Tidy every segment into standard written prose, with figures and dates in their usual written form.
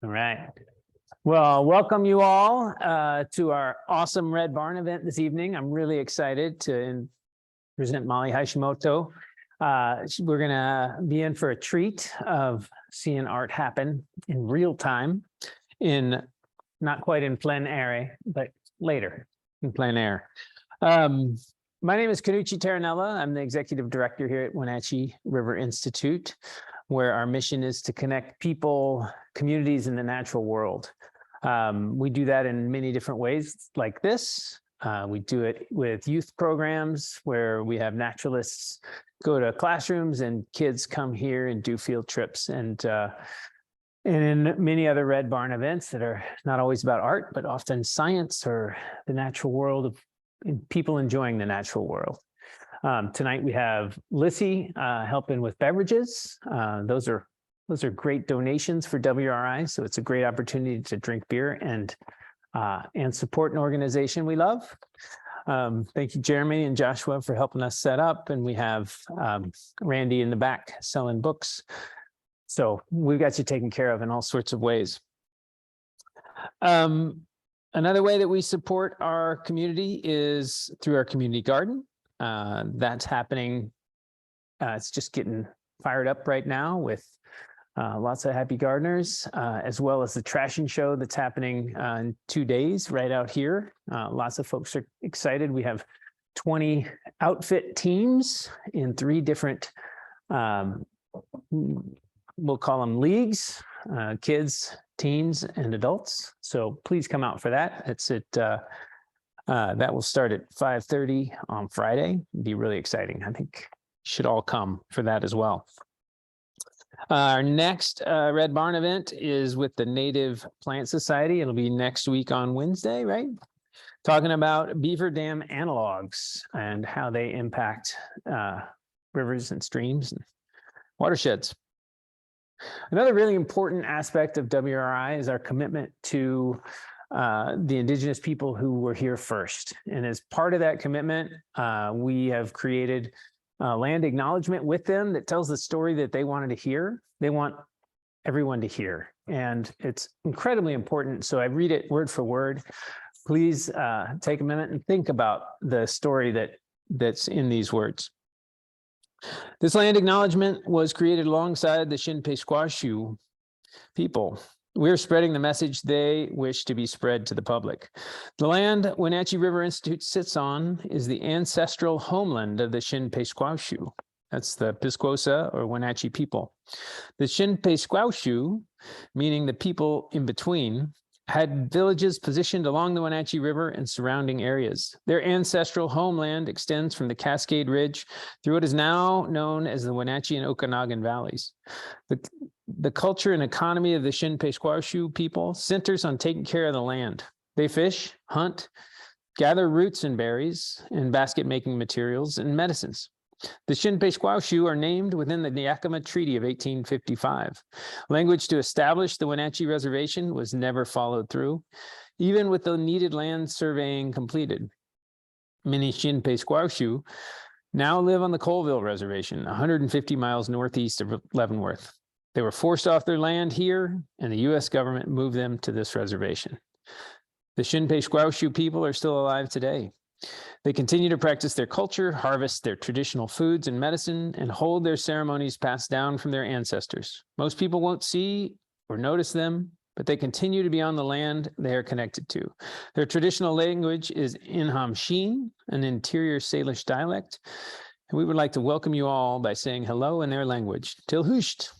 All right. Well, welcome you all to our awesome Red Barn event this evening. I'm really excited to present Molly Hashimoto. We're going to be in for a treat of seeing art happen in real time, not quite in plein air, but later in plein air. My name is Kanuchi Terranella. I'm the executive director here at Wenatchee River Institute, where our mission is to connect people, communities, and the natural world. We do that in many different ways like this. We do it with youth programs where we have naturalists go to classrooms and kids come here and do field trips, and in many other Red Barn events that are not always about art, but often science or the natural world of people enjoying the natural world. Tonight we have Lissy helping with beverages. Those are great donations for WRI, so it's a great opportunity to drink beer and support an organization we love. Thank you, Jeremy and Joshua, for helping us set up, and we have Randy in the back selling books. So we've got you taken care of in all sorts of ways. Another way that we support our community is through our community garden. That's happening. It's just getting fired up right now with lots of happy gardeners, as well as the trashing show that's happening in 2 days right out here. Lots of folks are excited. We have 20 outfit teams in 3 different, we'll call them leagues, kids, teens, and adults. So please come out for that. It's at that will start at 5:30 on Friday. It'd be really exciting. I think you should all come for that as well. Our next Red Barn event is with the Native Plant Society. It'll be next week on Wednesday, right? Talking about beaver dam analogs and how they impact rivers and streams and watersheds. Another really important aspect of WRI is our commitment to the indigenous people who were here first. And as part of that commitment, we have created land acknowledgement with them that tells the story that they wanted to hear. They want everyone to hear. And it's incredibly important. So I read it word for word. Please take a minute and think about the story that's in these words. This land acknowledgement was created alongside the Shinpesquashu people. We're spreading the message they wish to be spread to the public. The land Wenatchee River Institute sits on is the ancestral homeland of the Shinpesquashu. That's the Pisquosa or Wenatchee people. The Shinpesquashu, meaning the people in between, had villages positioned along the Wenatchee River and surrounding areas. Their ancestral homeland extends from the Cascade Ridge through what is now known as the Wenatchee and Okanagan Valleys. The culture and economy of the Shinpesquashu people centers on taking care of the land. They fish, hunt, gather roots and berries, and basket-making materials and medicines. The Shinpesquashu are named within the Yakima Treaty of 1855. Language to establish the Wenatchee Reservation was never followed through, even with the needed land surveying completed. Many Shinpesquashu now live on the Colville Reservation, 150 miles northeast of Leavenworth. They were forced off their land here, and the U.S. government moved them to this reservation. The Shinpesquashu people are still alive today. They continue to practice their culture, harvest their traditional foods and medicine, and hold their ceremonies passed down from their ancestors. Most people won't see or notice them, but they continue to be on the land they are connected to. Their traditional language is Inhamsheen, an interior Salish dialect, and we would like to welcome you all by saying hello in their language. Tilhusht.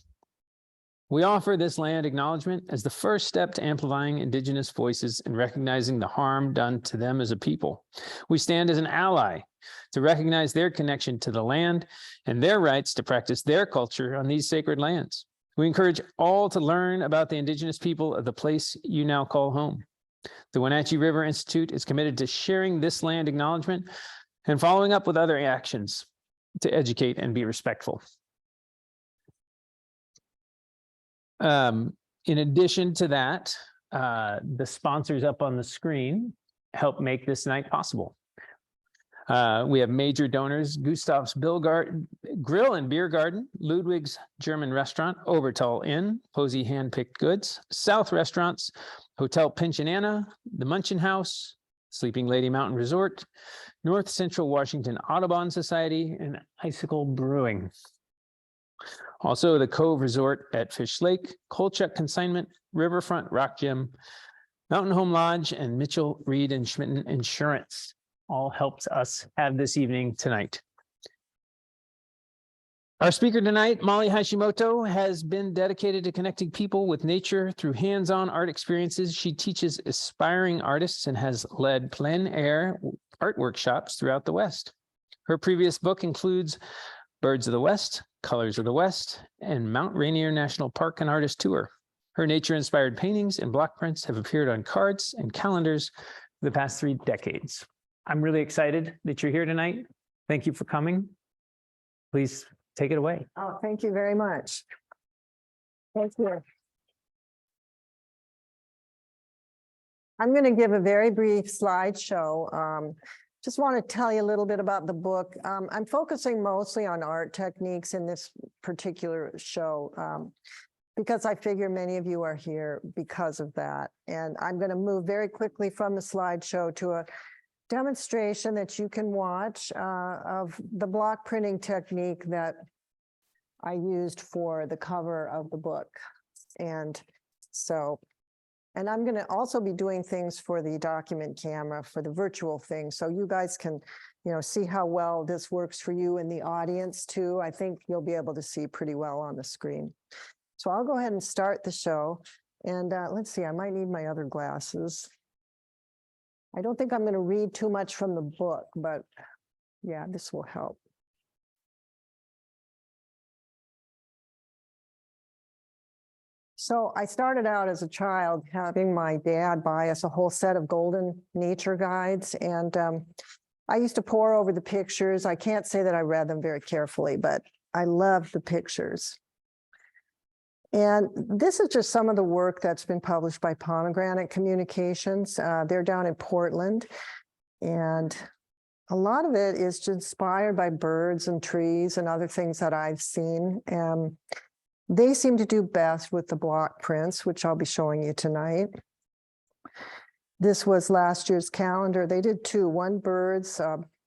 We offer this land acknowledgement as the first step to amplifying indigenous voices and recognizing the harm done to them as a people. We stand as an ally to recognize their connection to the land and their rights to practice their culture on these sacred lands. We encourage all to learn about the indigenous people of the place you now call home. The Wenatchee River Institute is committed to sharing this land acknowledgement and following up with other actions to educate and be respectful. In addition to that, the sponsors up on the screen help make this night possible. We have major donors: Gustav's Grill and Beer Garden, Ludwig's German Restaurant, Obertal Inn, Posey Handpicked Goods, South Restaurants, Hotel Pinch and Anna, the Munchin House, Sleeping Lady Mountain Resort, North Central Washington Audubon Society, and Icicle Brewing. Also, the Cove Resort at Fish Lake, Kolchak Consignment, Riverfront Rock Gym, Mountain Home Lodge, and Mitchell, Reed, and Schmitten Insurance all helped us have this evening tonight. Our speaker tonight, Molly Hashimoto, has been dedicated to connecting people with nature through hands-on art experiences. She teaches aspiring artists and has led plein air art workshops throughout the West. Her previous book includes Birds of the West, Colors of the West, and Mount Rainier National Park and Artist Tour. Her nature-inspired paintings and block prints have appeared on cards and calendars for the past 3 decades. I'm really excited that you're here tonight. Thank you for coming. Please take it away. Oh, thank you very much. Thank you. I'm going to give a very brief slideshow. Just want to tell you a little bit about the book. I'm focusing mostly on art techniques in this particular show because I figure many of you are here because of that. And I'm going to move very quickly from the slideshow to a demonstration that you can watch of the block printing technique that I used for the cover of the book. And I'm going to also be doing things for the document camera for the virtual thing. So you guys can, see how well this works for you in the audience too. I think you'll be able to see pretty well on the screen. So I'll go ahead and start the show. And let's see, I might need my other glasses. I don't think I'm going to read too much from the book, but yeah, this will help. So I started out as a child having my dad buy us a whole set of golden nature guides. And I used to pore over the pictures. I can't say that I read them very carefully, but I loved the pictures. And this is just some of the work that's been published by Pomegranate Communications. They're down in Portland. And a lot of it is just inspired by birds and trees and other things that I've seen. They seem to do best with the block prints, which I'll be showing you tonight. This was last year's calendar. They did 2, one birds,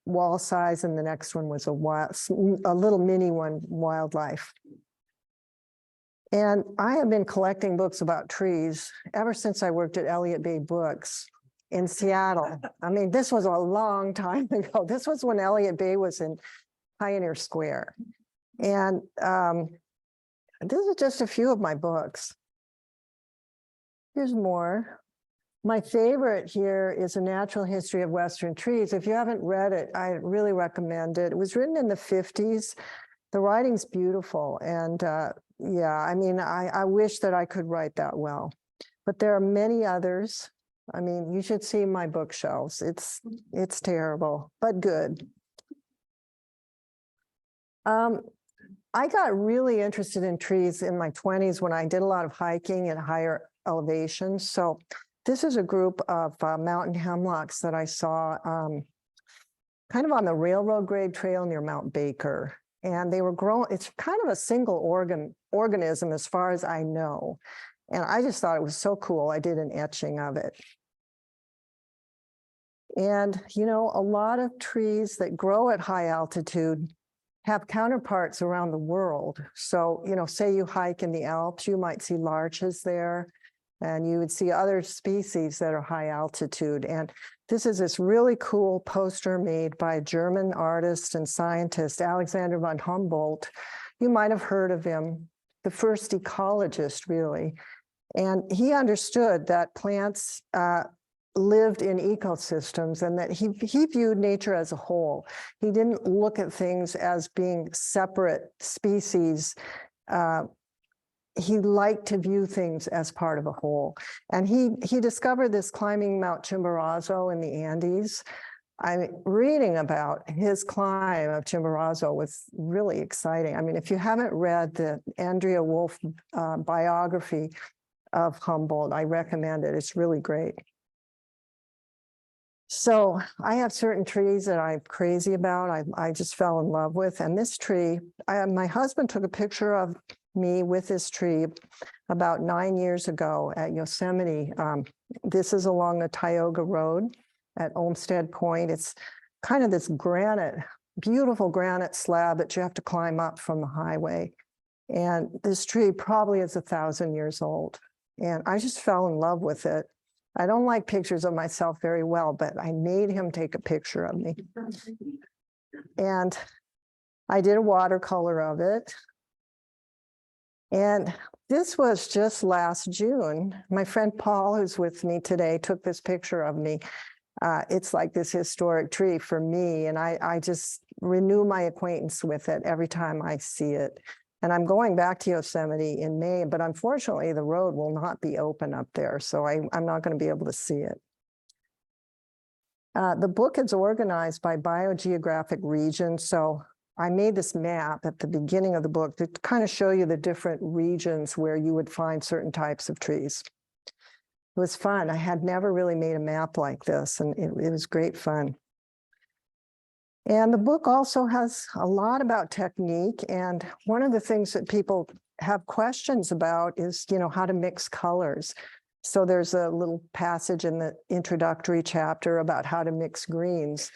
wall size, and the next one was a little mini one, wildlife. And I have been collecting books about trees ever since I worked at Elliott Bay Books in Seattle. I mean, this was a long time ago. This was when Elliott Bay was in Pioneer Square. And this is just a few of my books. Here's more. My favorite here is A Natural History of Western Trees. If you haven't read it, I really recommend it. It was written in the 50s. The writing's beautiful. And yeah, I mean, I wish that I could write that well. But there are many others. I mean, you should see my bookshelves. It's terrible, but good. I got really interested in trees in my 20s when I did a lot of hiking at higher elevations. So this is a group of mountain hemlocks that I saw kind of on the railroad grade trail near Mount Baker. And they were growing, it's kind of a single organism as far as I know. And I just thought it was so cool. I did an etching of it. And, a lot of trees that grow at high altitude have counterparts around the world. So, say you hike in the Alps, you might see larches there, and you would see other species that are high altitude. And this is this really cool poster made by a German artist and scientist, Alexander von Humboldt. You might have heard of him, the first ecologist, really. And he understood that plants lived in ecosystems and that he viewed nature as a whole. He didn't look at things as being separate species. He liked to view things as part of a whole. And he discovered this climbing Mount Chimborazo in the Andes. I'm reading about his climb of Chimborazo was really exciting. I mean, if you haven't read the Andrea Wolf biography of Humboldt, I recommend it. It's really great. So I have certain trees that I'm crazy about. I just fell in love with. And this tree, my husband took a picture of me with this tree about 9 years ago at Yosemite. This is along the Tioga Road at Olmsted Point. It's kind of this granite, beautiful granite slab that you have to climb up from the highway. And this tree probably is 1,000 years old. And I just fell in love with it. I don't like pictures of myself very well, but I made him take a picture of me. And I did a watercolor of it. And this was just last June. My friend Paul, who's with me today, took this picture of me. It's like this historic tree for me, and I just renew my acquaintance with it every time I see it. And I'm going back to Yosemite in May, but unfortunately the road will not be open up there, so I'm not going to be able to see it. The book is organized by biogeographic region, so I made this map at the beginning of the book to kind of show you the different regions where you would find certain types of trees. It was fun. I had never really made a map like this, and it was great fun. And the book also has a lot about technique. And one of the things that people have questions about is, how to mix colors. So there's a little passage in the introductory chapter about how to mix greens.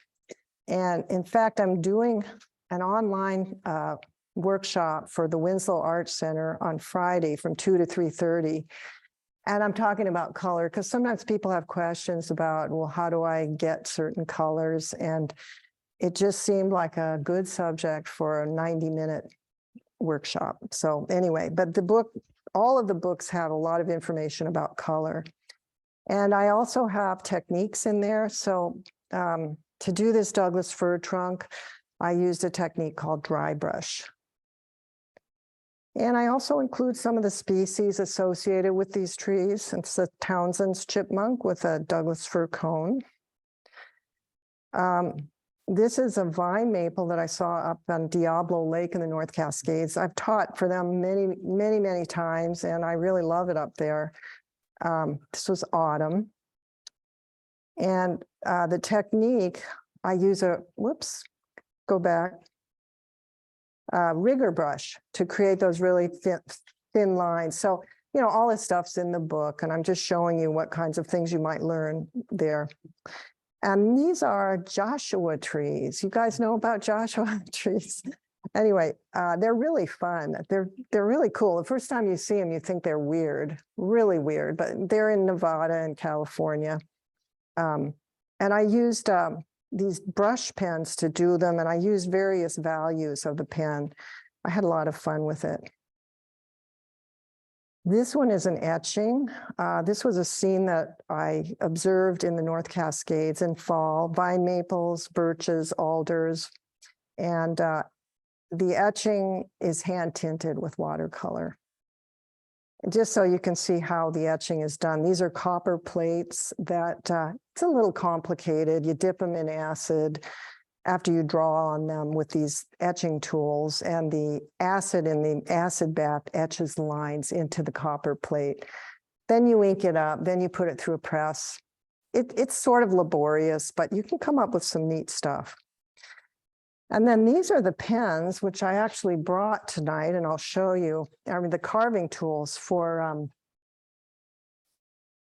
And in fact, I'm doing an online workshop for the Winslow Arts Center on Friday from 2 to 3:30. And I'm talking about color because sometimes people have questions about, well, how do I get certain colors? And it just seemed like a good subject for a 90-minute workshop. So anyway, but the book, all of the books have a lot of information about color. And I also have techniques in there. So to do this Douglas fir trunk, I used a technique called dry brush. And I also include some of the species associated with these trees. It's a Townsend's chipmunk with a Douglas fir cone. This is a vine maple that I saw up on Diablo Lake in the North Cascades. I've taught for them many, many, many times, and I really love it up there. This was autumn. And the technique, I use rigger brush to create those really thin lines. So, all this stuff's in the book, and I'm just showing you what kinds of things you might learn there. And these are Joshua trees. You guys know about Joshua trees? Anyway, they're really fun. They're really cool. The first time you see them, you think they're weird, really weird, but they're in Nevada and California. And I used these brush pens to do them, and I used various values of the pen. I had a lot of fun with it. This one is an etching. This was a scene that I observed in the North Cascades in fall, vine maples, birches, alders, and the etching is hand tinted with watercolor. Just so you can see how the etching is done. These are copper plates that it's a little complicated. You dip them in acid after you draw on them with these etching tools, and the acid in the acid bath etches lines into the copper plate. Then you ink it up, then you put it through a press. It's sort of laborious, but you can come up with some neat stuff. And then these are the pens, which I actually brought tonight, and I'll show you. The carving tools for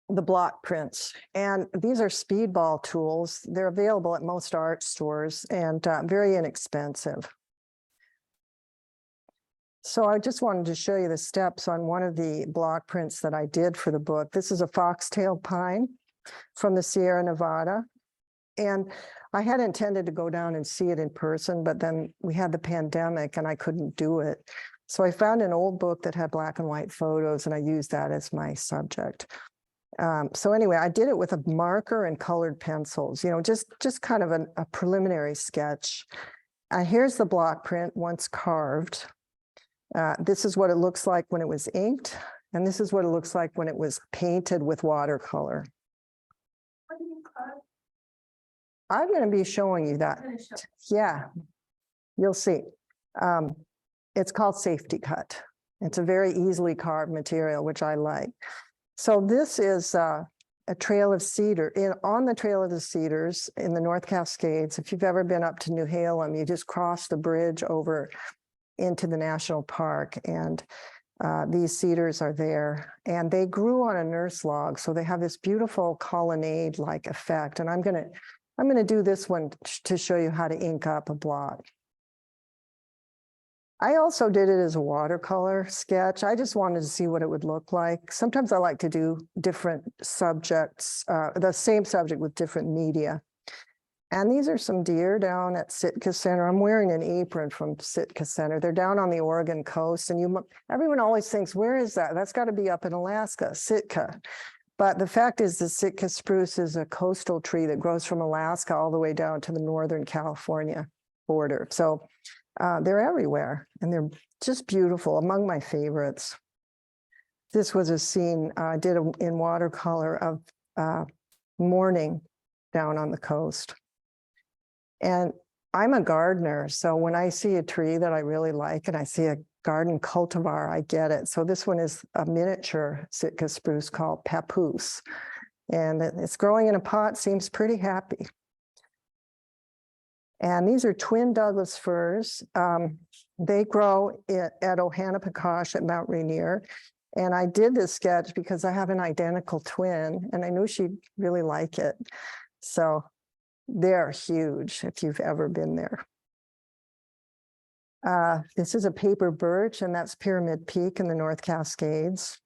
the block prints. And these are speedball tools. They're available at most art stores and very inexpensive. So I just wanted to show you the steps on one of the block prints that I did for the book. This is a foxtail pine from the Sierra Nevada. And I had intended to go down and see it in person, but then we had the pandemic and I couldn't do it. So I found an old book that had black and white photos, and I used that as my subject. So anyway, I did it with a marker and colored pencils, just kind of a preliminary sketch. Here's the block print once carved. This is what it looks like when it was inked, and this is what it looks like when it was painted with watercolor. What do you carve? I'm going to be showing you that. Yeah, you'll see. It's called safety cut. It's a very easily carved material, which I like. So this is a trail of cedar on the Trail of the Cedars in the North Cascades. If you've ever been up to New Halem, you just cross the bridge over into the national park, and these cedars are there, and they grew on a nurse log, so they have this beautiful colonnade-like effect. And I'm gonna do this one to show you how to ink up a block. I also did it as a watercolor sketch. I just wanted to see what it would look like. Sometimes I like to do different subjects, the same subject with different media. And these are some deer down at Sitka Center. I'm wearing an apron from Sitka Center. They're down on the Oregon coast, and everyone always thinks, where is that? That's got to be up in Alaska, Sitka. But the fact is the Sitka spruce is a coastal tree that grows from Alaska all the way down to the Northern California border. So they're everywhere, and they're just beautiful, among my favorites. This was a scene I did in watercolor of morning down on the coast. And I'm a gardener, so when I see a tree that I really like and I see a garden cultivar, I get it. So this one is a miniature Sitka spruce called Papoose, and it's growing in a pot, seems pretty happy. And these are twin Douglas firs. They grow at Ohanapecosh at Mount Rainier. And I did this sketch because I have an identical twin, and I knew she'd really like it. So they're huge if you've ever been there. This is a paper birch, and that's Pyramid Peak in the North Cascades.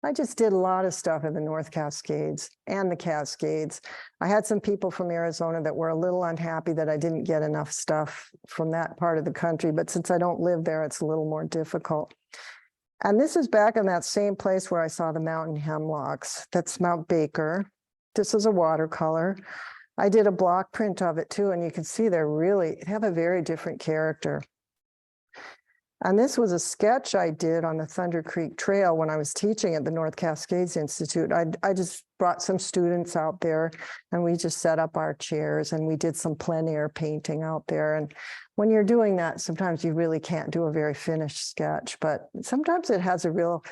I just did a lot of stuff in the North Cascades and the Cascades. I had some people from Arizona that were a little unhappy that I didn't get enough stuff from that part of the country, but since I don't live there, it's a little more difficult. And this is back in that same place where I saw the mountain hemlocks. That's Mount Baker. This is a watercolor. I did a block print of it too, and you can see they have a very different character. And this was a sketch I did on the Thunder Creek Trail when I was teaching at the North Cascades Institute. I just brought some students out there, and we just set up our chairs, and we did some plein air painting out there. And when you're doing that, sometimes you really can't do a very finished sketch, but sometimes it has a real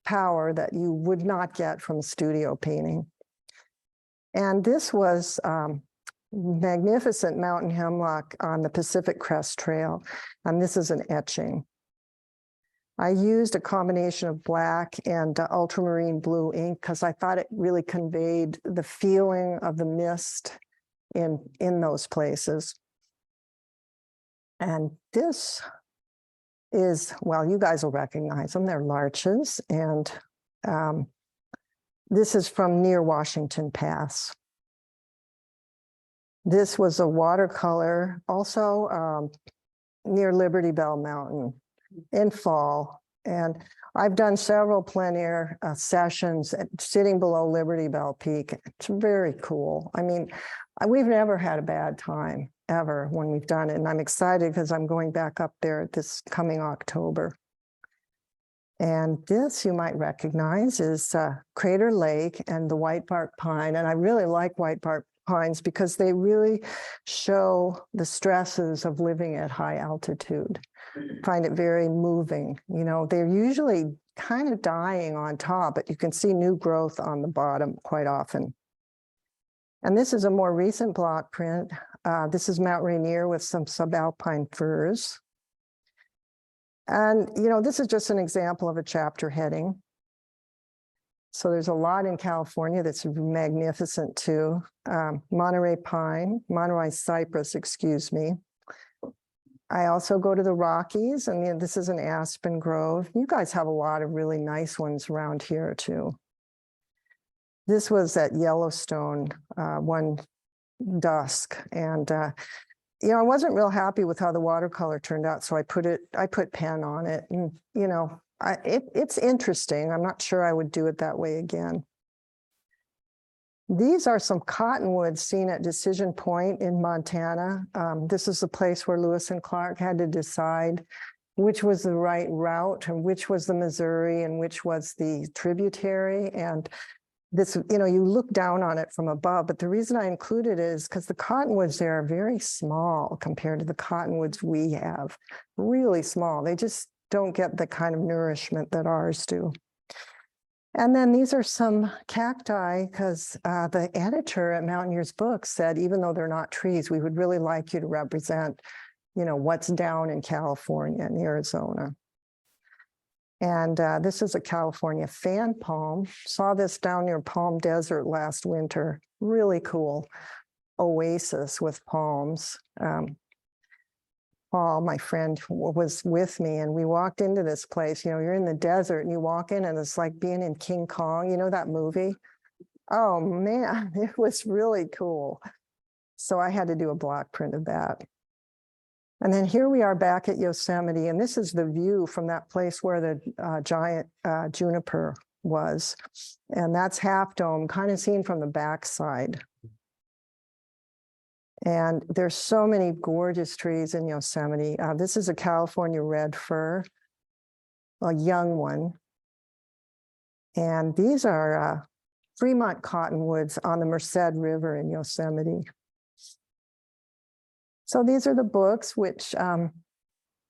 power that you would not get from a studio painting. And this was magnificent mountain hemlock on the Pacific Crest Trail, and this is an etching. I used a combination of black and ultramarine blue ink because I thought it really conveyed the feeling of the mist in those places. And this is, well, you guys will recognize them. They're larches, and this is from near Washington Pass. This was a watercolor also near Liberty Bell Mountain in fall. And I've done several plein air sessions sitting below Liberty Bell Peak. It's very cool. I mean, we've never had a bad time ever when we've done it. And I'm excited because I'm going back up there this coming October. And this you might recognize is Crater Lake and the whitebark pine. And I really like whitebark pines because they really show the stresses of living at high altitude. Find it very moving. You know, they're usually kind of dying on top, but you can see new growth on the bottom quite often. And this is a more recent block print. This is Mount Rainier with some subalpine firs. And, you know, this is just an example of a chapter heading. So there's a lot in California that's magnificent too. Monterey pine, Monterey cypress, excuse me. I also go to the Rockies, and this is an aspen grove. You guys have a lot of really nice ones around here too. This was at Yellowstone one dusk, and you know, I wasn't real happy with how the watercolor turned out, so I put pen on it, and you know, it's interesting. I'm not sure I would do it that way again. These are some cottonwoods seen at Decision Point in Montana. This is the place where Lewis and Clark had to decide which was the right route and which was the Missouri and which was the tributary. And this, you know, you look down on it from above, but the reason I included it is because the cottonwoods there are very small compared to the cottonwoods we have, really small. They just don't get the kind of nourishment that ours do. And then these are some cacti, because the editor at Mountaineers Books said, even though they're not trees, we would really like you to represent, what's down in California and Arizona. And this is a California fan palm. Saw this down near Palm Desert last winter. Really cool oasis with palms. Paul, my friend, was with me, and we walked into this place. You're in the desert and you walk in and it's like being in King Kong, that movie? Oh man, it was really cool. So I had to do a block print of that. And then here we are back at Yosemite, and this is the view from that place where the giant juniper was. And that's Half Dome, kind of seen from the backside. And there's so many gorgeous trees in Yosemite. This is a California red fir, a young one. And these are Fremont cottonwoods on the Merced River in Yosemite. So these are the books, which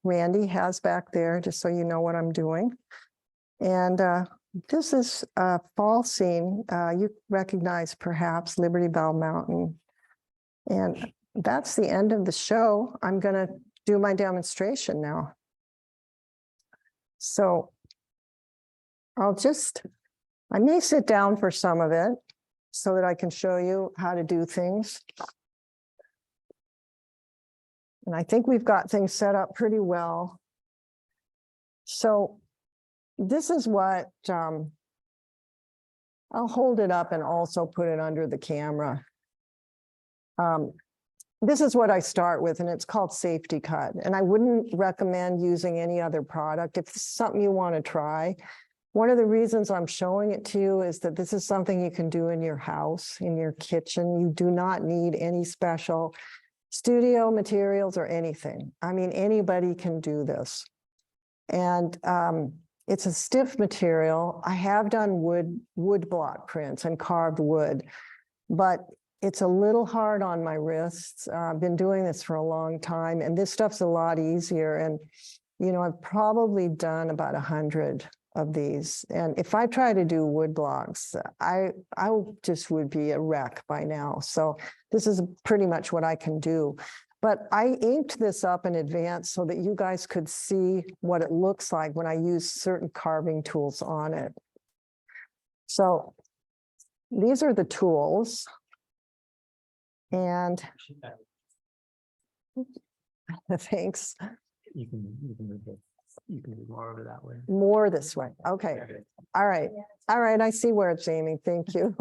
Randy has back there, just so you know what I'm doing. And this is a fall scene. You recognize perhaps Liberty Bell Mountain. And that's the end of the show. I'm going to do my demonstration now. So I may sit down for some of it so that I can show you how to do things. And I think we've got things set up pretty well. So this is what, I'll hold it up and also put it under the camera. This is what I start with, and it's called Safety Cut. And I wouldn't recommend using any other product. If this is something you want to try, one of the reasons I'm showing it to you is that this is something you can do in your house, in your kitchen. You do not need any special studio materials or anything. I mean, anybody can do this. And it's a stiff material. I have done wood block prints and carved wood, but it's a little hard on my wrists. I've been doing this for a long time, and this stuff's a lot easier. And, I've probably done about 100 of these. And if I try to do wood blocks, I just would be a wreck by now. So this is pretty much what I can do. But I inked this up in advance so that you guys could see what it looks like when I use certain carving tools on it. So these are the tools. And thanks. You can move more over that way. More this way. Okay. All right. All right. I see where it's aiming. Thank you.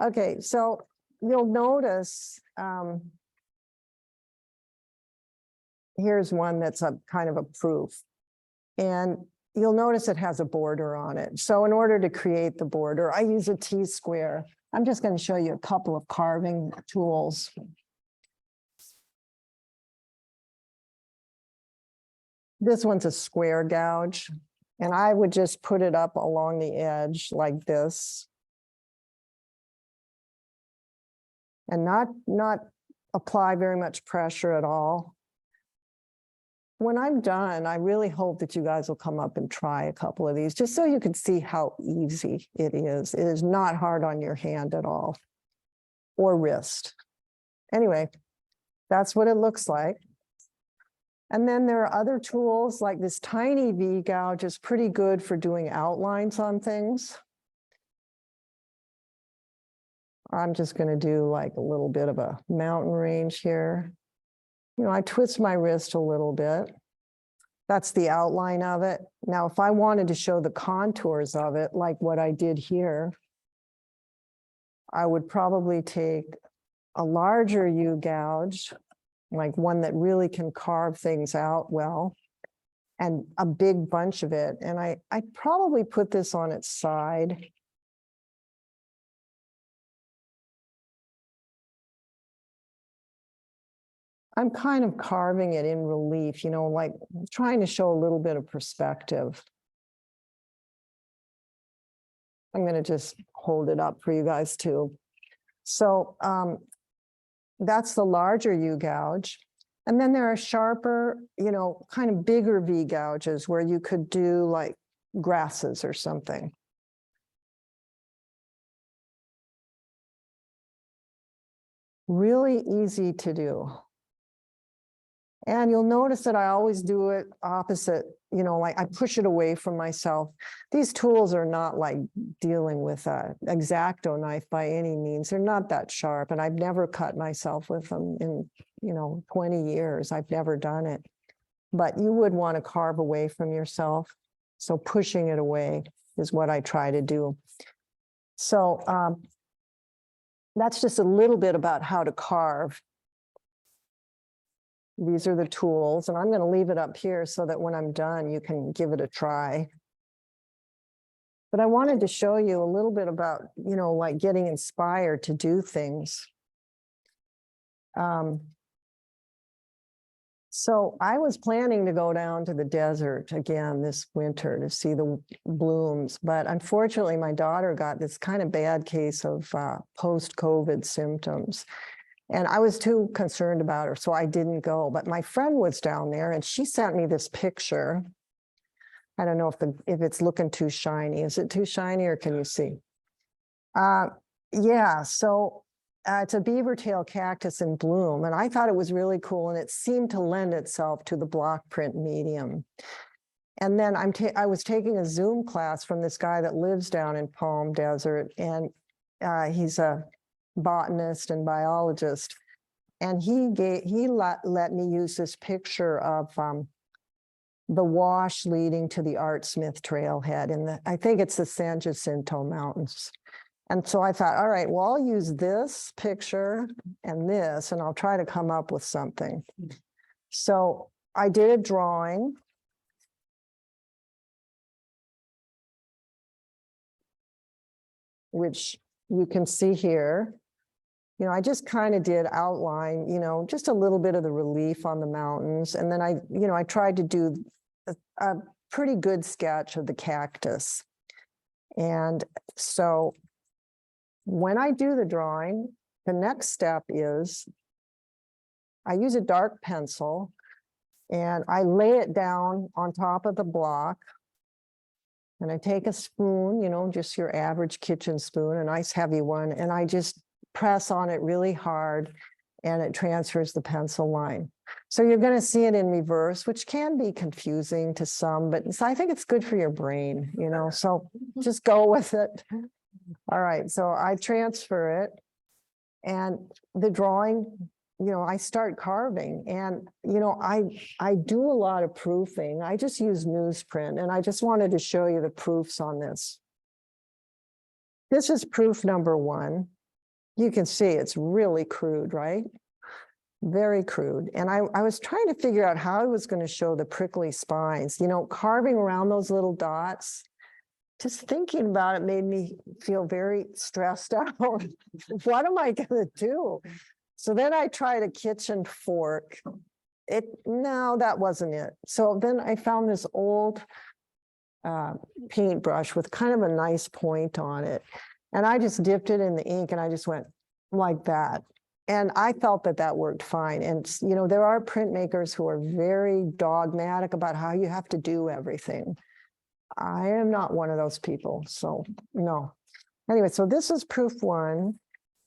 Okay. So you'll notice here's one that's a kind of a proof. And you'll notice it has a border on it. So in order to create the border, I use a T-square. I'm just going to show you a couple of carving tools. This one's a square gouge, and I would just put it up along the edge like this. And not apply very much pressure at all. When I'm done, I really hope that you guys will come up and try a couple of these, just so you can see how easy it is. It is not hard on your hand at all, or wrist. Anyway, that's what it looks like. And then there are other tools, like this tiny V gouge is pretty good for doing outlines on things. I'm just going to do like a little bit of a mountain range here. I twist my wrist a little bit. That's the outline of it. Now, if I wanted to show the contours of it, like what I did here, I would probably take a larger U gouge, like one that really can carve things out well, and a big bunch of it. And I'd probably put this on its side. I'm kind of carving it in relief, like trying to show a little bit of perspective. I'm going to just hold it up for you guys too. So that's the larger U gouge. And then there are sharper, kind of bigger V gouges where you could do like grasses or something. Really easy to do. And you'll notice that I always do it opposite, you know, like I push it away from myself. These tools are not like dealing with a X-Acto knife by any means. They're not that sharp, and I've never cut myself with them in, 20 years. I've never done it. But you would want to carve away from yourself. So pushing it away is what I try to do. So that's just a little bit about how to carve. These are the tools, and I'm going to leave it up here so that when I'm done, you can give it a try. But I wanted to show you a little bit about, like getting inspired to do things. So I was planning to go down to the desert again this winter to see the blooms, but unfortunately my daughter got this kind of bad case of post-COVID symptoms. And I was too concerned about her, so I didn't go. But my friend was down there and she sent me this picture. I don't know if it's looking too shiny. Is it too shiny or can you see? Yeah, so it's a beaver tail cactus in bloom. And I thought it was really cool, and it seemed to lend itself to the block print medium. And then I was taking a Zoom class from this guy that lives down in Palm Desert, and he's a botanist and biologist, and he let me use this picture of the wash leading to the Art Smith trailhead in I think it's the San Jacinto Mountains. And so I thought, all right, well, I'll use this picture and this, and I'll try to come up with something. So I did a drawing. Which you can see here. I just kind of did outline, just a little bit of the relief on the mountains. And then I tried to do a pretty good sketch of the cactus. And so when I do the drawing, the next step is I use a dark pencil and I lay it down on top of the block. And I take a spoon, just your average kitchen spoon, a nice heavy one, and I just press on it really hard, and it transfers the pencil line. So you're going to see it in reverse, which can be confusing to some, but I think it's good for your brain, so just go with it. All right, so I transfer it, and the drawing, I start carving, and, I do a lot of proofing. I just use newsprint, and I just wanted to show you the proofs on this. This is proof number 1. You can see it's really crude, right? Very crude. And I was trying to figure out how I was going to show the prickly spines, carving around those little dots. Just thinking about it made me feel very stressed out. What am I going to do? So then I tried a kitchen fork. No, that wasn't it. So then I found this old paintbrush with kind of a nice point on it. And I just dipped it in the ink and I just went like that. And I felt that worked fine. And, there are printmakers who are very dogmatic about how you have to do everything. I am not one of those people. So no. Anyway, so this is proof 1.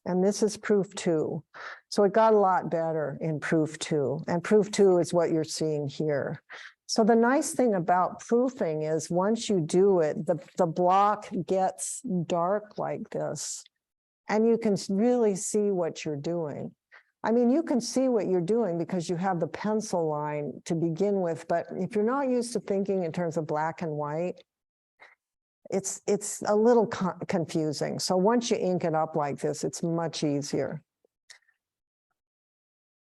And this is proof 2. So it got a lot better in proof 2. And proof 2 is what you're seeing here. So the nice thing about proofing is once you do it, the block gets dark like this. And you can really see what you're doing. I mean, you can see what you're doing because you have the pencil line to begin with. But if you're not used to thinking in terms of black and white, it's a little confusing. So once you ink it up like this, it's much easier.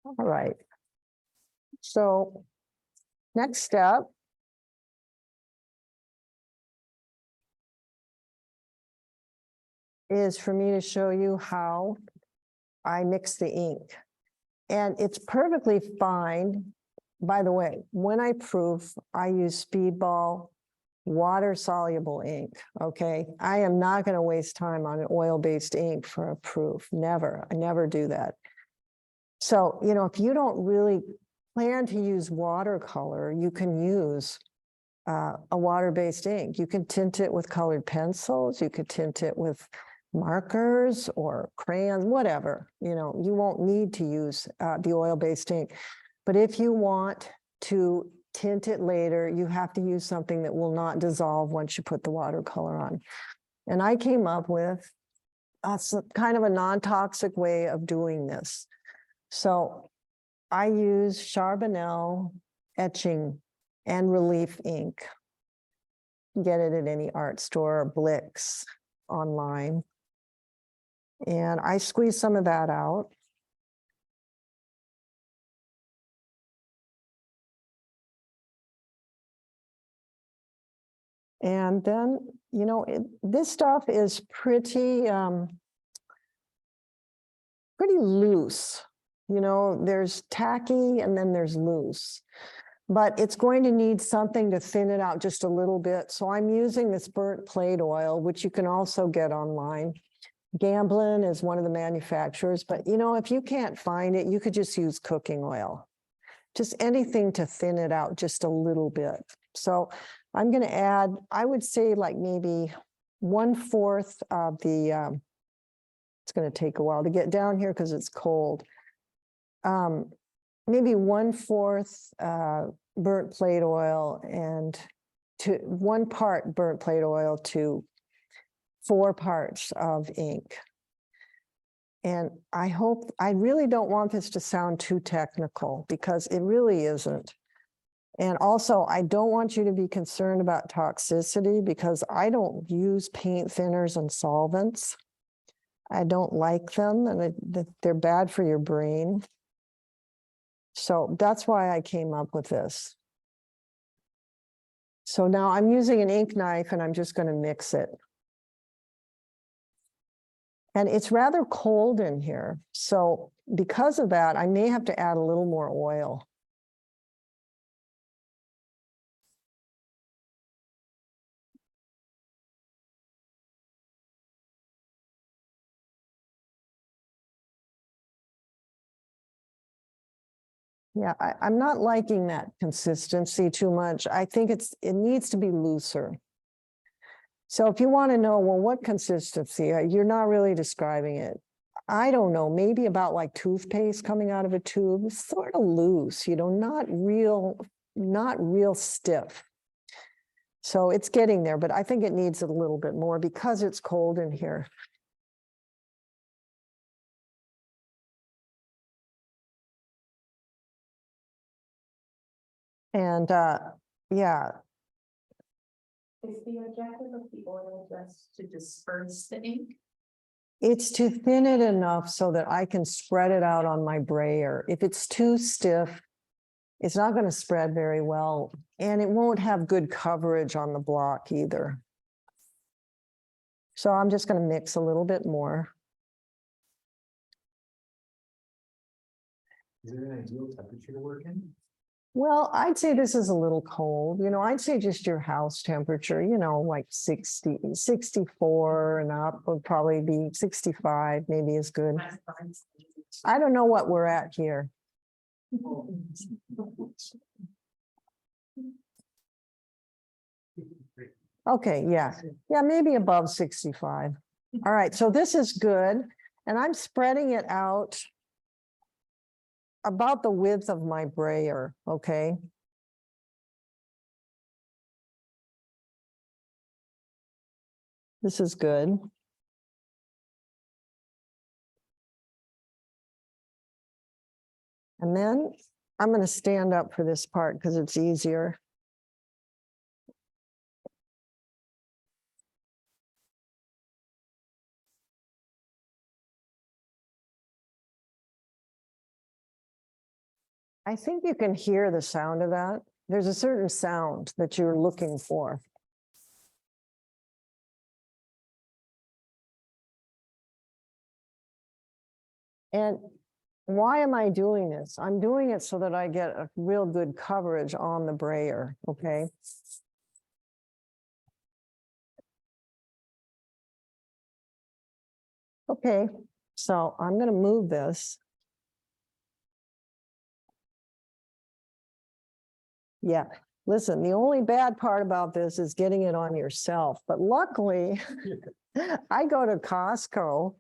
All right. So next step is for me to show you how I mix the ink. And it's perfectly fine. By the way, when I proof, I use Speedball water-soluble ink, okay? I am not going to waste time on an oil-based ink for a proof. Never. I never do that. So, if you don't really plan to use watercolor, you can use a water-based ink. You can tint it with colored pencils. You could tint it with markers or crayons, whatever, you know, you won't need to use the oil-based ink. But if you want to tint it later, you have to use something that will not dissolve once you put the watercolor on. And I came up with kind of a non-toxic way of doing this. So I use Charbonnel etching and relief ink. Get it at any art store or Blix online. And I squeeze some of that out. And then, you know, this stuff is pretty loose. You know, there's tacky and then there's loose. But it's going to need something to thin it out just a little bit. So I'm using this burnt plate oil, which you can also get online. Gamblin is one of the manufacturers, but you know, if you can't find it, you could just use cooking oil. Just anything to thin it out just a little bit. So I'm going to add, I would say like maybe 1/4 of the, it's going to take a while to get down here because it's cold. Maybe 1/4 burnt plate oil and to 1 part burnt plate oil to 4 parts of ink. And I really don't want this to sound too technical because it really isn't. And also, I don't want you to be concerned about toxicity because I don't use paint thinners and solvents. I don't like them and they're bad for your brain. So that's why I came up with this. So now I'm using an ink knife and I'm just going to mix it. And it's rather cold in here. So because of that, I may have to add a little more oil. Yeah, I'm not liking that consistency too much. I think it needs to be looser. So if you want to know, well, what consistency, you're not really describing it. I don't know, maybe about like toothpaste coming out of a tube, it's sort of loose, you know, not real stiff. So it's getting there, but I think it needs a little bit more because it's cold in here. And yeah. Is the objective of the oil just to disperse the ink? It's to thin it enough so that I can spread it out on my brayer. If it's too stiff, it's not going to spread very well, and it won't have good coverage on the block either. So I'm just going to mix a little bit more. Is there an ideal temperature to work in? Well, I'd say this is a little cold. You know, I'd say just your house temperature, you know, like 60, 64 and up would probably be 65, maybe is good. I don't know what we're at here. Okay, yeah. Yeah, maybe above 65. All right, so this is good. And I'm spreading it out about the width of my brayer, okay? This is good. And then I'm going to stand up for this part because it's easier. I think you can hear the sound of that. There's a certain sound that you're looking for. And why am I doing this? I'm doing it so that I get a real good coverage on the brayer, okay? Okay, so I'm going to move this. Yeah, listen, the only bad part about this is getting it on yourself, but luckily, I go to Costco.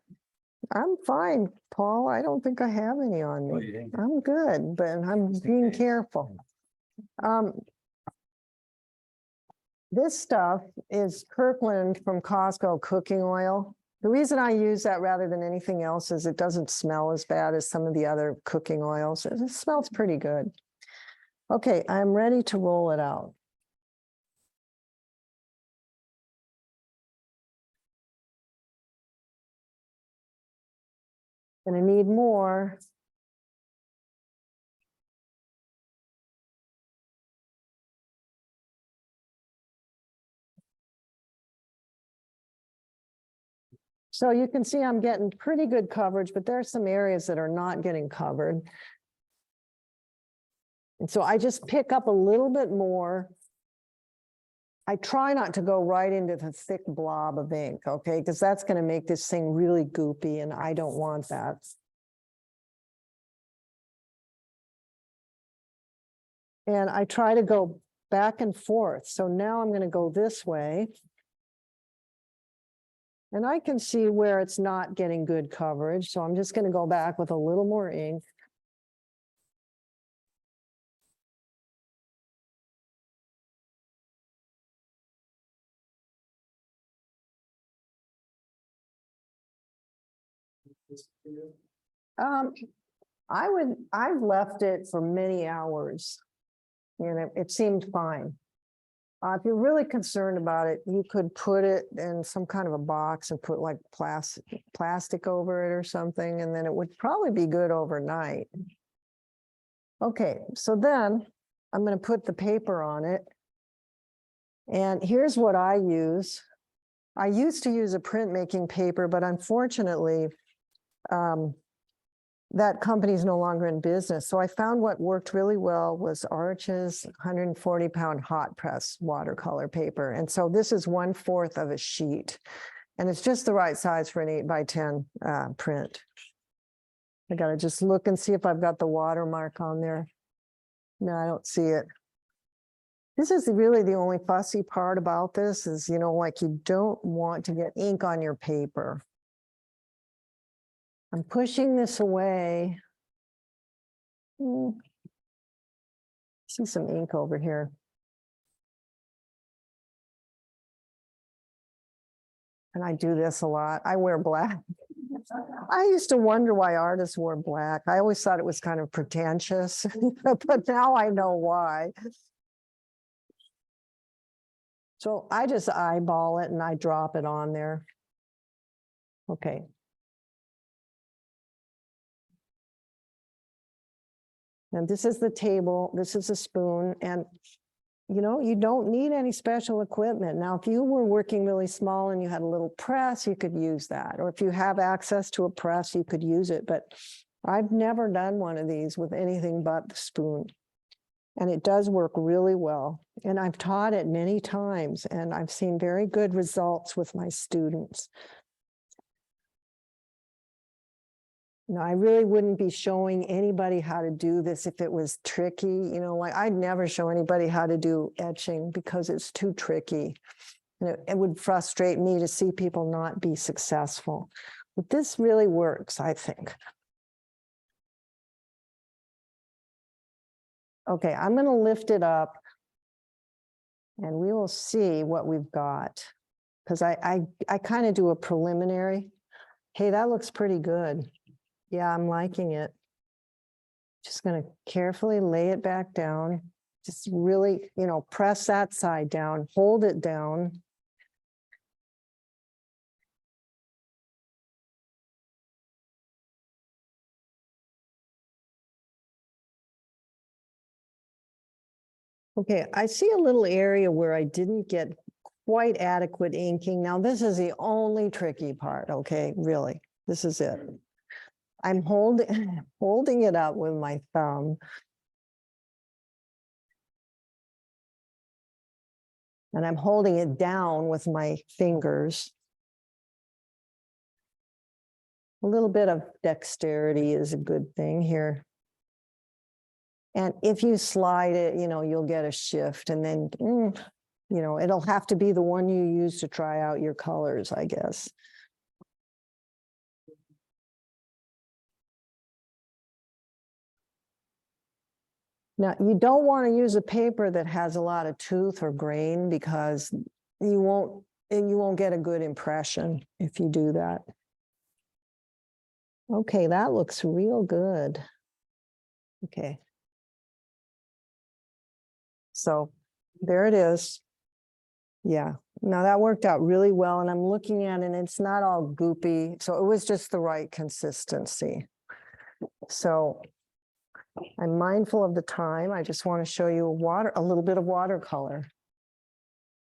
I'm fine, Paul. I don't think I have any on Oh, me. you didn't? I'm good, but I'm Just in being case. careful. This stuff is Kirkland from Costco cooking oil. The reason I use that rather than anything else is it doesn't smell as bad as some of the other cooking oils. It smells pretty good. Okay, I'm ready to roll it out. Gonna need more. So you can see I'm getting pretty good coverage, but there are some areas that are not getting covered. And so I just pick up a little bit more. I try not to go right into the thick blob of ink, okay? Because that's going to make this thing really goopy and I don't want that. And I try to go back and forth. So now I'm going to go this way. And I can see where it's not getting good coverage. So I'm just going to go back with a little more ink. I've left it for many hours and it seemed fine. If you're really concerned about it, you could put it in some kind of a box and put like plastic over it or something, and then it would probably be good overnight. Okay, so then I'm going to put the paper on it. And here's what I use. I used to use a printmaking paper, but unfortunately, that company is no longer in business. So I found what worked really well was Arch's 140-pound hot press watercolor paper. And so this is 1/4 of a sheet. And it's just the right size for an 8x10 print. I got to just look and see if I've got the watermark on there. No, I don't see it. This is really the only fussy part about this is, you know, like you don't want to get ink on your paper. I'm pushing this away. See some ink over here. And I do this a lot. I wear black. I used to wonder why artists wore black. I always thought it was kind of pretentious, but now I know why. So I just eyeball it and I drop it on there. Okay. And this is the table, this is a spoon, and you know, you don't need any special equipment. Now, if you were working really small and you had a little press, you could use that. Or if you have access to a press, you could use it. But I've never done one of these with anything but the spoon. And it does work really well. And I've taught it many times, and I've seen very good results with my students. No, I really wouldn't be showing anybody how to do this if it was tricky. You know, like I'd never show anybody how to do etching because it's too tricky. And it would frustrate me to see people not be successful. But this really works, I think. Okay, I'm going to lift it up and we will see what we've got. Because I kind of do a preliminary. Hey, that looks pretty good. Yeah, I'm liking it. Just going to carefully lay it back down. Just really, you know, press that side down, hold it down. Okay, I see a little area where I didn't get quite adequate inking. Now, this is the only tricky part, okay, really. This is it. I'm holding it up with my thumb. And I'm holding it down with my fingers. A little bit of dexterity is a good thing here. And if you slide it, you know, you'll get a shift and then you know, it'll have to be the one you use to try out your colors, I guess. Now, you don't want to use a paper that has a lot of tooth or grain because you won't get a good impression if you do that. Okay, that looks real good. Okay. So there it is. Yeah, now that worked out really well, and I'm looking at it and it's not all goopy. So it was just the right consistency. So I'm mindful of the time. I just want to show you a little bit of watercolor.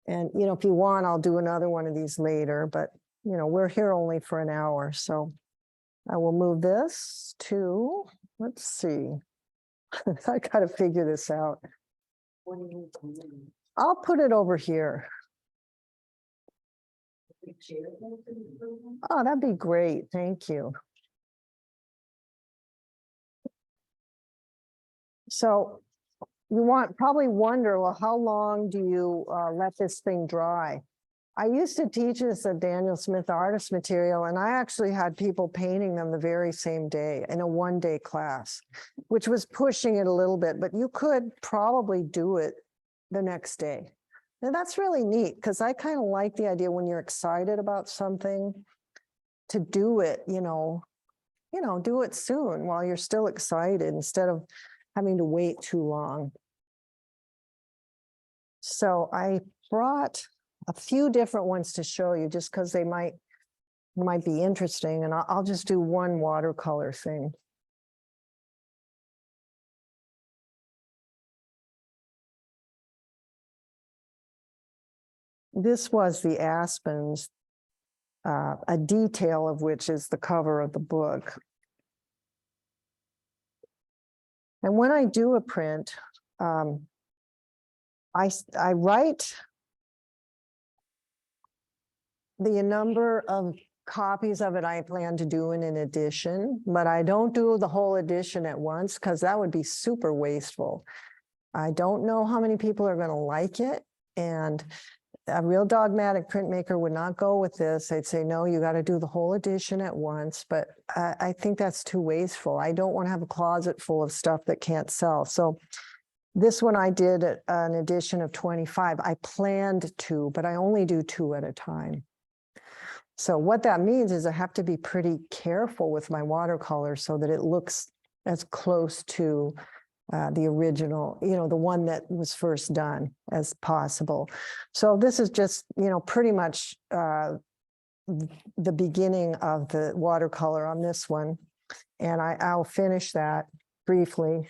And, you know, if you want, I'll do another one of these later, but, you know, we're here only for an hour. So I will move this to, let's see. I got to figure this out. I'll put it over here. Oh, that'd be great. Thank you. So you probably wonder, well, how long do you let this thing dry? I used to teach this at Daniel Smith Artist Material, and I actually had people painting them the very same day in a one-day class, which was pushing it a little bit, but you could probably do it the next day. And that's really neat because I kind of like the idea when you're excited about something to do it, do it soon while you're still excited instead of having to wait too long. So I brought a few different ones to show you just because they might be interesting, and I'll just do one watercolor thing. This was the Aspens, a detail of which is the cover of the book. And when I do a print, I write the number of copies of it I plan to do in an edition, but I don't do the whole edition at once because that would be super wasteful. I don't know how many people are going to like it, and a real dogmatic printmaker would not go with this. They'd say, no, you got to do the whole edition at once, but I think that's too wasteful. I don't want to have a closet full of stuff that can't sell. So this one I did an edition of 25. I planned to, but I only do 2 at a time. So what that means is I have to be pretty careful with my watercolor so that it looks as close to the original, the one that was first done as possible. So this is just, pretty much the beginning of the watercolor on this one. And I'll finish that briefly.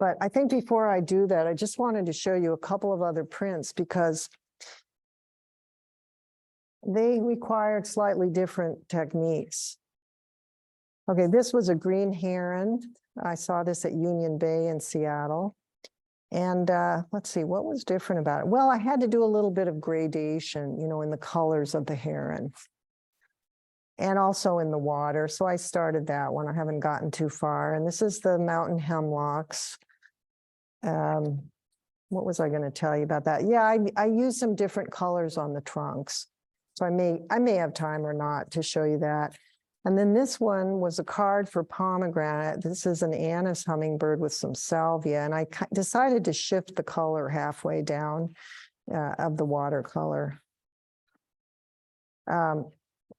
But I think before I do that, I just wanted to show you a couple of other prints because they required slightly different techniques. Okay, this was a green heron. I saw this at Union Bay in Seattle. And let's see, what was different about it? Well, I had to do a little bit of gradation, in the colors of the heron. And also in the water. So I started that one. I haven't gotten too far. And this is the mountain hemlocks. What was I going to tell you about that? Yeah, I used some different colors on the trunks. So I may have time or not to show you that. And then this one was a card for pomegranate. This is an anise hummingbird with some salvia. And I decided to shift the color halfway down of the watercolor. And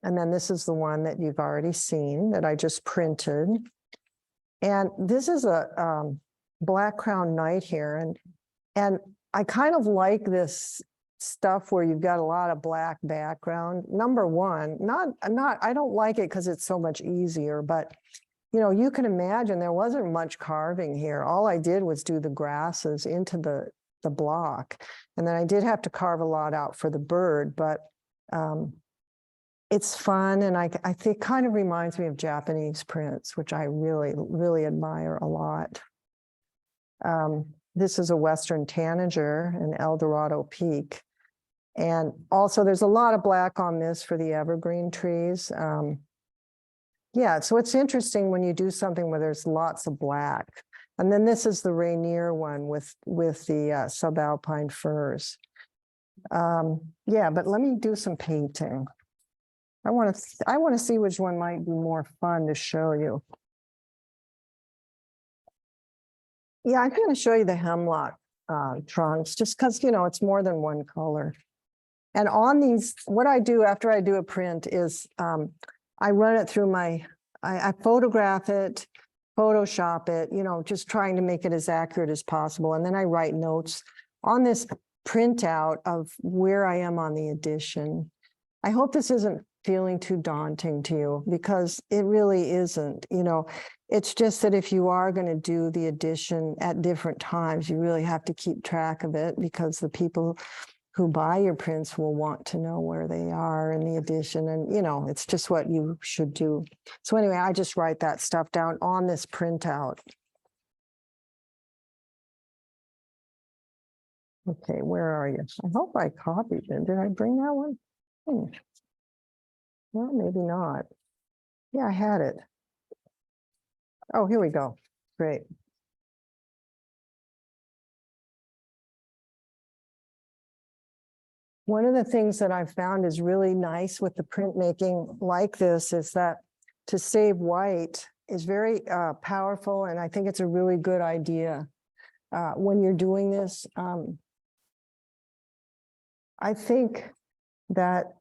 then this is the one that you've already seen that I just printed. And this is a black crowned night heron. And I kind of like this stuff where you've got a lot of black background. Number one, I don't like it because it's so much easier, but you can imagine there wasn't much carving here. All I did was do the grasses into the block. And then I did have to carve a lot out for the bird, but it's fun. And I think it kind of reminds me of Japanese prints, which I really, really admire a lot. This is a Western tanager, an Eldorado Peak. And also there's a lot of black on this for the evergreen trees. Yeah, so it's interesting when you do something where there's lots of black. And then this is the Rainier one with the subalpine firs. Yeah, but let me do some painting. I want to see which one might be more fun to show you. Yeah, I'm going to show you the hemlock trunks just because, you know, it's more than one color. And on these, what I do after I do a print is I run it through I photograph it, Photoshop it, you know, just trying to make it as accurate as possible. And then I write notes on this printout of where I am on the edition. I hope this isn't feeling too daunting to you because it really isn't, you know. It's just that if you are going to do the edition at different times, you really have to keep track of it because the people who buy your prints will want to know where they are in the edition. And, you know, it's just what you should do. So anyway, I just write that stuff down on this printout. Okay, where are you? I hope I copied it. Did I bring that one? Well, maybe not. Yeah, I had it. Oh, here we go. Great. One of the things that I've found is really nice with the printmaking like this is that to save white is very powerful, and I think it's a really good idea when you're doing this. I think that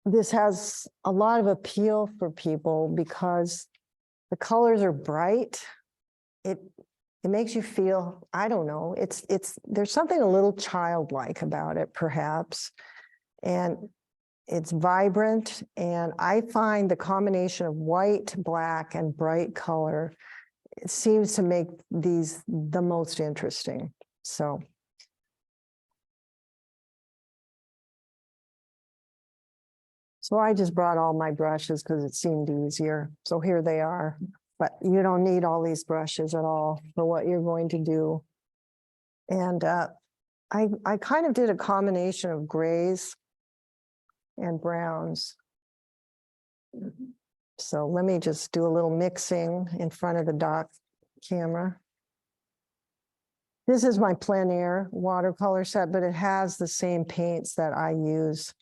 this has a lot of appeal for people because the colors are bright. It makes you feel, I don't know, there's something a little childlike about it, perhaps. And it's vibrant. And I find the combination of white, black, and bright color, it seems to make these the most interesting. So I just brought all my brushes because it seemed easier. So here they are. But you don't need all these brushes at all for what you're going to do. And I kind of did a combination of grays and browns. So let me just do a little mixing in front of the dock camera. This is my plein air watercolor set, but it has the same paints that I use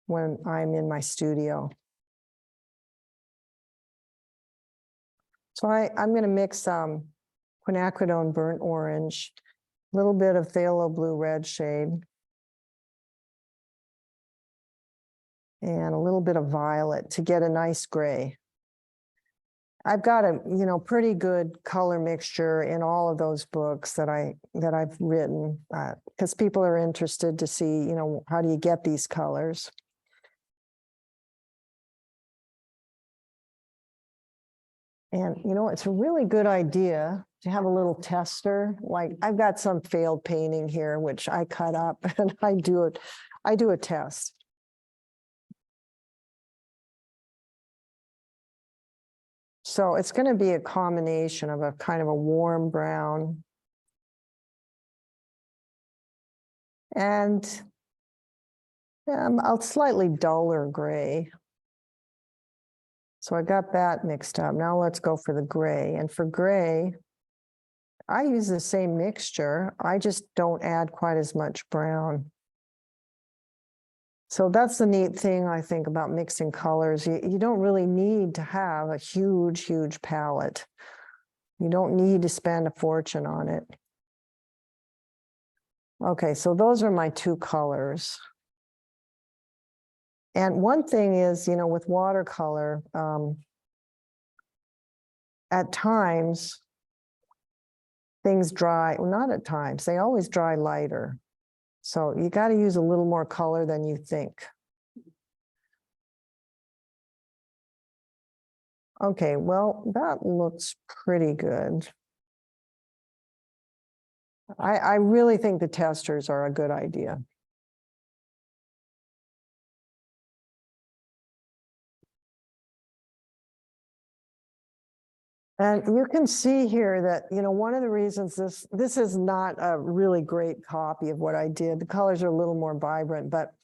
when I'm in my studio. So I'm going to mix quinacridone burnt orange, a little bit of phthalo blue red shade, and a little bit of violet to get a nice gray. I've got a pretty good color mixture in all of those books that I've written because people are interested to see how do you get these colors. And, it's a really good idea to have a little tester. Like I've got some failed painting here, which I cut up and I do a test. So it's going to be a combination of a kind of a warm brown and a slightly duller gray. So I got that mixed up. Now let's go for the gray. And for gray, I use the same mixture. I just don't add quite as much brown. So that's the neat thing I think about mixing colors. You don't really need to have a huge, huge palette. You don't need to spend a fortune on it. Okay, so those are my two colors. And one thing is, with watercolor, at times, things dry, well, not at times, they always dry lighter. So you got to use a little more color than you think. Okay, well, that looks pretty good. I really think the testers are a good idea. And you can see here that, one of the reasons this is not a really great copy of what I did. The colors are a little more vibrant, but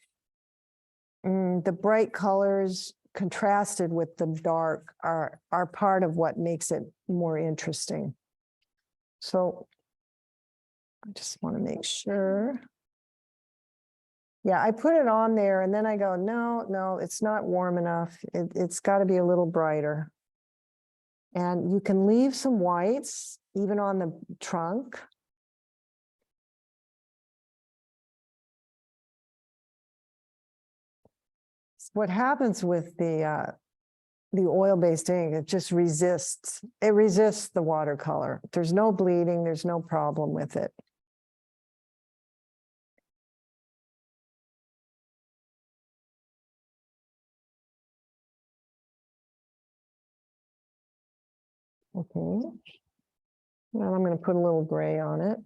the bright colors contrasted with the dark are part of what makes it more interesting. So I just want to make sure. Yeah, I put it on there and then I go, no, it's not warm enough. It's got to be a little brighter. And you can leave some whites even on the trunk. What happens with the oil-based ink, it just resists. It resists the watercolor. There's no bleeding. There's no problem with it. Okay. Now I'm going to put a little gray on it.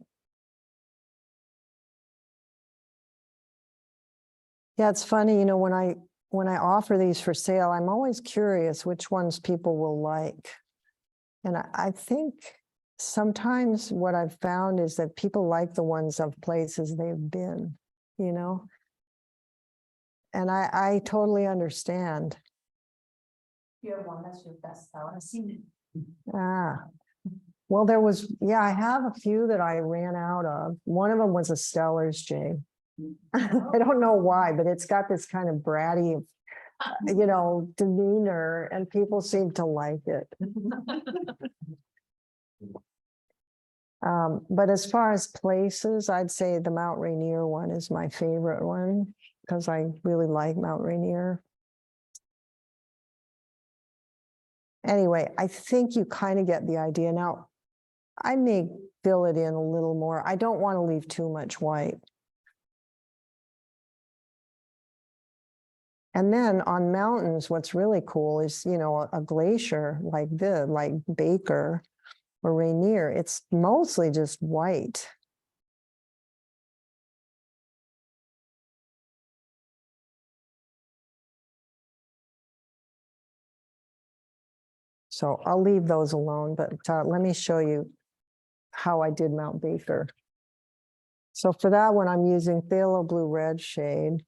Yeah, it's funny, you know, when I offer these for sale, I'm always curious which ones people will like. And I think sometimes what I've found is that people like the ones of places they've been, you know? And I totally understand. You have one that's your best seller. I've seen it. Ah, well, yeah, I have a few that I ran out of. One of them was a Stellar's Jay. I don't know why, but it's got this kind of bratty, you know, demeanor, and people seem to like it. But as far as places, I'd say the Mount Rainier one is my favorite one because I really like Mount Rainier. Anyway, I think you kind of get the idea. Now, I may fill it in a little more. I don't want to leave too much white. And then on mountains, what's really cool is, you know, a glacier like Baker or Rainier, it's mostly just white. So I'll leave those alone, but let me show you how I did Mount Baker. So for that one, I'm using phthalo blue red shade.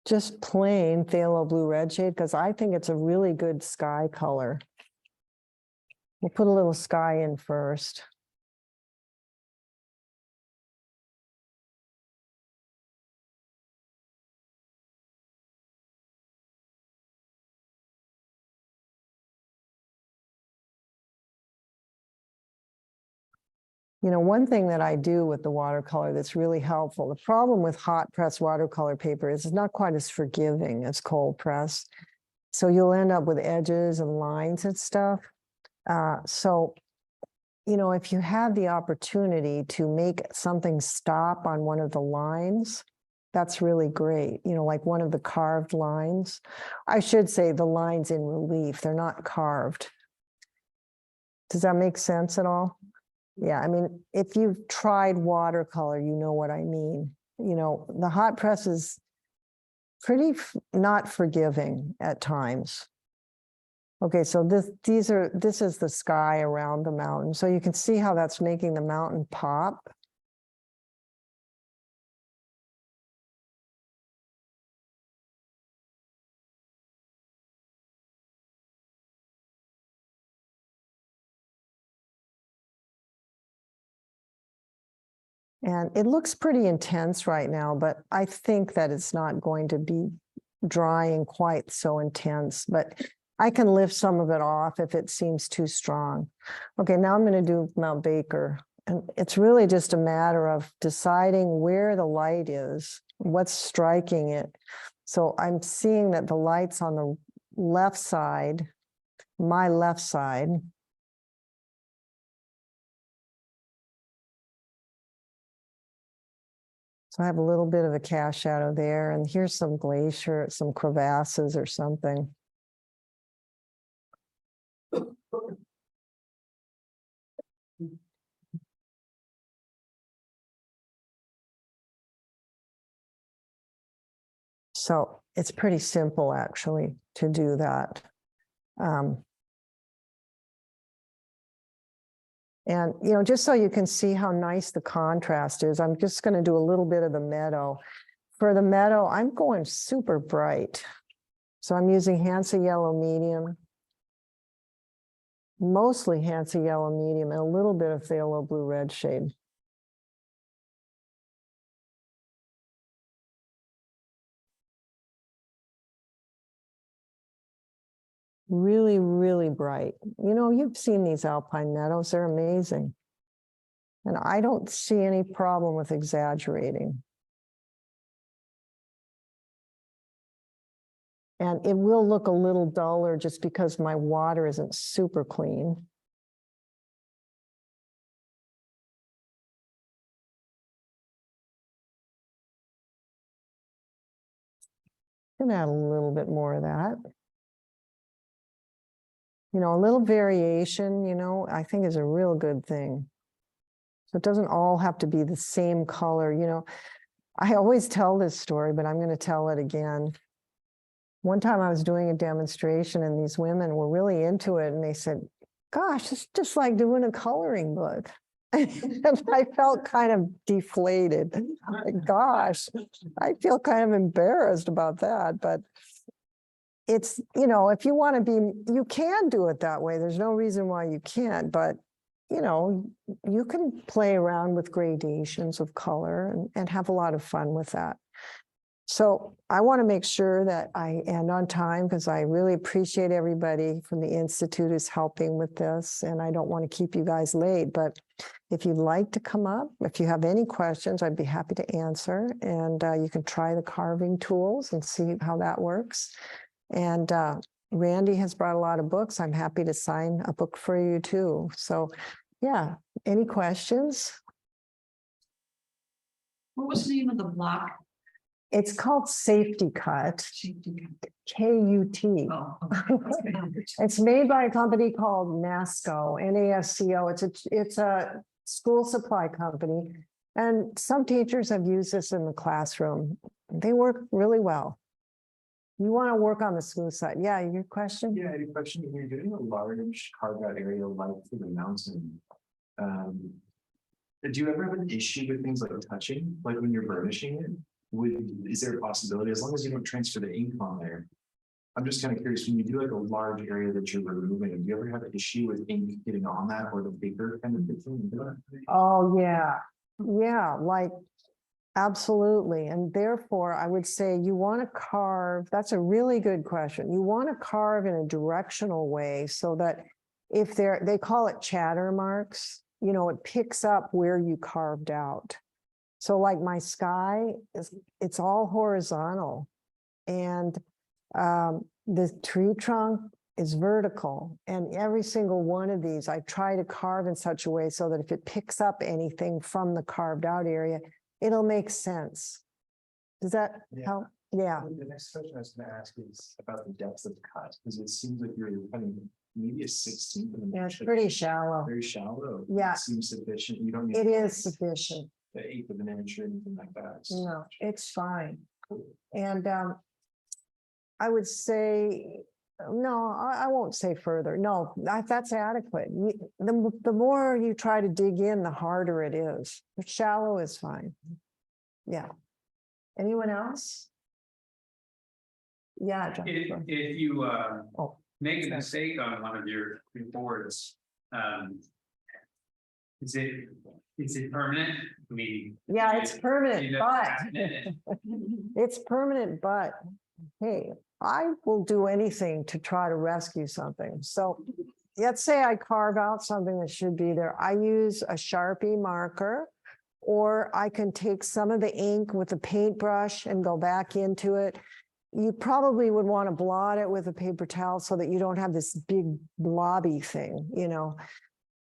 Just plain phthalo blue red shade, because I think it's a really good sky color. We'll put a little sky in first. You know, one thing that I do with the watercolor that's really helpful, the problem with hot press watercolor paper is it's not quite as forgiving as cold press. So you'll end up with edges and lines and stuff. So, you know, if you have the opportunity to make something stop on one of the lines, that's really great. You know, like one of the carved lines. I should say the lines in relief, they're not carved. Does that make sense at all? Yeah, I mean, if you've tried watercolor, you know what I mean. You know, the hot press is pretty not forgiving at times. Okay, so this is the sky around the mountain. So you can see how that's making the mountain pop. And it looks pretty intense right now, but I think that it's not going to be drying quite so intense, but I can lift some of it off if it seems too strong. Okay, now I'm going to do Mount Baker. And it's really just a matter of deciding where the light is, what's striking it. So I'm seeing that the light's on the left side, my left side. So I have a little bit of a cast shadow there, and here's some glacier, some crevasses or something. So it's pretty simple actually to do that. And, you know, just so you can see how nice the contrast is, I'm just going to do a little bit of the meadow. For the meadow, I'm going super bright. So I'm using Hansa Yellow Medium. mostly Hansa yellow medium and a little bit of phthalo blue red shade. Really, really bright. You know, you've seen these alpine meadows, they're amazing. And I don't see any problem with exaggerating. And it will look a little duller just because my water isn't super clean. Can add a little bit more of that. You know, a little variation, you know, I think is a real good thing. So it doesn't all have to be the same color, you know. I always tell this story, but I'm going to tell it again. One time I was doing a demonstration and these women were really into it and they said, gosh, it's just like doing a coloring book. And I felt kind of deflated. Like, gosh, I feel kind of embarrassed about that. But it's, you know, if you want to be, you can do it that way. There's no reason why you can't. But, you know, you can play around with gradations of color and have a lot of fun with that. So I want to make sure that I end on time because I really appreciate everybody from the Institute is helping with this. And I don't want to keep you guys late, but if you'd like to come up, if you have any questions, I'd be happy to answer. And you can try the carving tools and see how that works. And Randy has brought a lot of books. I'm happy to sign a book for you too. So yeah, any questions? What was the name of the block? It's called Safety Cut, K-U-T. Oh, okay. It's made by a company called NASCO, N-A-S-C-O. It's a school supply company. And some teachers have used this in the classroom. They work really well. You want to work on the school side. Yeah, your question? Yeah, any question? When you're doing a large carved out area like for the mountain, do you ever have an issue with things like touching, like when you're burnishing it? Is there a possibility, as long as you don't transfer the ink on there? I'm just kind of curious, when you do like a large area that you're removing, do you ever have an issue with ink getting on that or the paper kind of thing? Oh, yeah. Yeah, like absolutely. And therefore, I would say you want to carve, that's a really good question. You want to carve in a directional way so that if they call it chatter marks, you know, it picks up where you carved out. So like my sky, it's all horizontal and the tree trunk is vertical. And every single one of these, I try to carve in such a way so that if it picks up anything from the carved out area, it'll make sense. Does that help? Yeah. The next question I was going to ask is about the depth of cut, because it seems like you're cutting maybe a 16th of an Yeah, inch. it's pretty shallow. Very shallow. Yeah. It seems sufficient. You don't need It is sufficient. the 1/8 of an inch or anything like that. No, it's fine. And I would say, no, I won't say further. No, that's adequate. The more you try to dig in, the harder it is. But shallow is fine. Yeah. Anyone else? Yeah. Jennifer. If you Oh, make a mistake on one of your boards, is it permanent? I mean. yeah, it's permanent, you know, but patent it. it's permanent, but hey, I will do anything to try to rescue something. So let's say I carve out something that should be there. I use a Sharpie marker, or I can take some of the ink with a paintbrush and go back into it. You probably would want to blot it with a paper towel so that you don't have this big blobby thing, you know.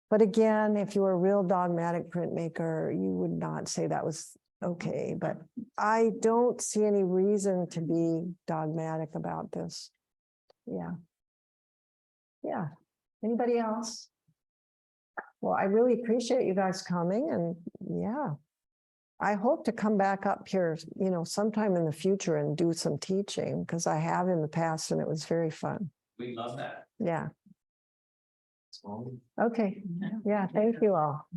But again, if you were a real dogmatic printmaker, you would not say that was okay. But I don't see any reason to be dogmatic about this. Yeah. Yeah. Anybody else? Well, I really appreciate you guys coming, and yeah, I hope to come back up here, you know, sometime in the future and do some teaching, because I have in the past and it was very fun. We love that. Yeah. Small. Okay. Yeah. Thank you all.